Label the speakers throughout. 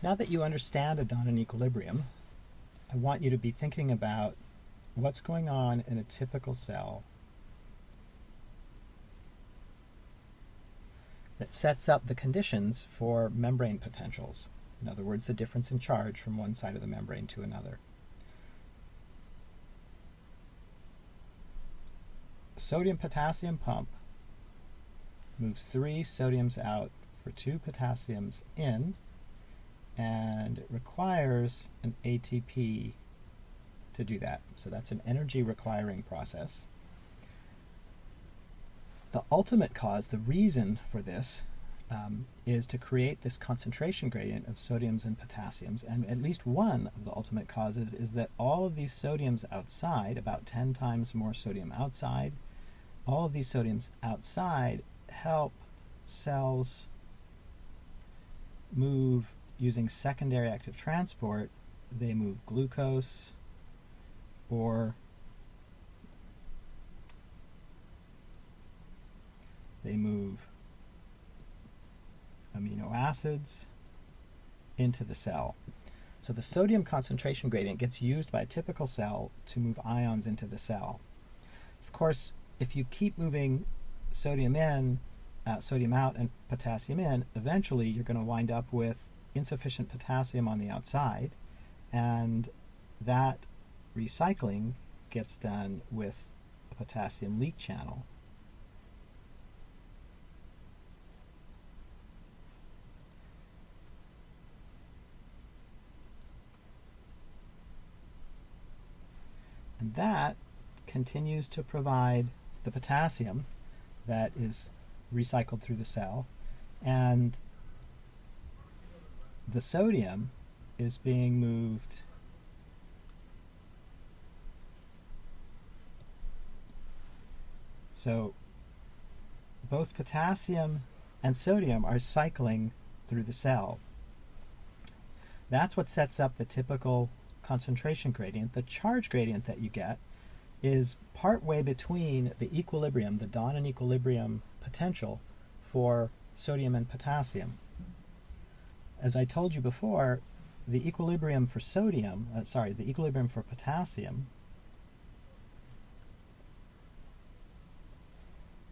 Speaker 1: Now that you understand a Donen equilibrium, I want you to be thinking about what's going on in a typical cell that sets up the conditions for membrane potentials. In other words, the difference in charge from one side of the membrane to another. Sodium-potassium pump moves 3 sodiums out for 2 potassiums in, and it requires an ATP to do that. So that's an energy requiring process. The ultimate cause, the reason for this, is to create this concentration gradient of sodiums and potassiums, and at least one of the ultimate causes is that all of these sodiums outside, about 10 times more sodium outside, all of these sodiums outside help cells move using secondary active transport. They move glucose or they move amino acids into the cell. So the sodium concentration gradient gets used by a typical cell to move ions into the cell. Of course, if you keep moving sodium in, sodium out, and potassium in, eventually you're going to wind up with insufficient potassium on the outside, and that recycling gets done with a potassium leak channel. And that continues to provide the potassium that is recycled through the cell, and the sodium is being moved so both potassium and sodium are cycling through the cell. That's what sets up the typical concentration gradient. The charge gradient that you get is partway between the equilibrium, the Donen equilibrium potential for sodium and potassium. As I told you before, the equilibrium for the equilibrium for potassium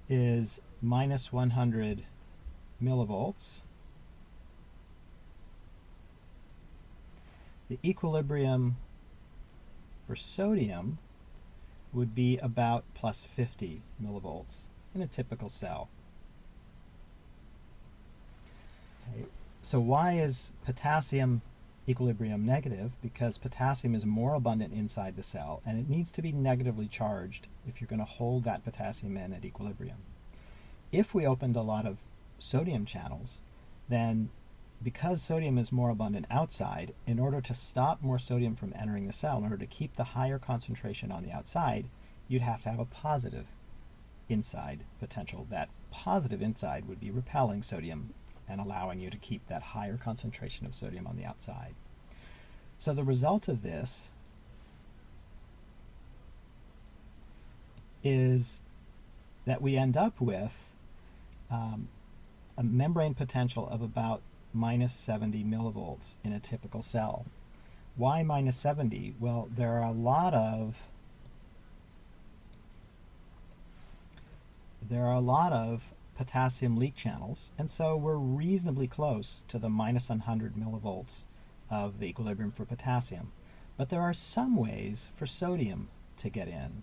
Speaker 1: is minus 100 millivolts. The equilibrium for sodium would be about plus 50 millivolts in a typical cell. Okay. So why is potassium equilibrium negative? Because potassium is more abundant inside the cell, and it needs to be negatively charged if you're going to hold that potassium in at equilibrium. If we opened a lot of sodium channels, then because sodium is more abundant outside, in order to stop more sodium from entering the cell, in order to keep the higher concentration on the outside, you'd have to have a positive inside potential. That positive inside would be repelling sodium and allowing you to keep that higher concentration of sodium on the outside. So the result of this is that we end up with a membrane potential of about minus 70 millivolts in a typical cell. Why minus 70? Well, there are a lot of potassium leak channels, and so we're reasonably close to the minus 100 millivolts of the equilibrium for potassium. But there are some ways for sodium to get in.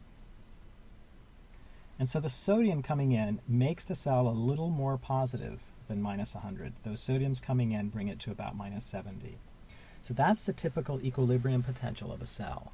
Speaker 1: And so the sodium coming in makes the cell a little more positive than minus 100. Those sodiums coming in bring it to about minus 70. So that's the typical equilibrium potential of a cell.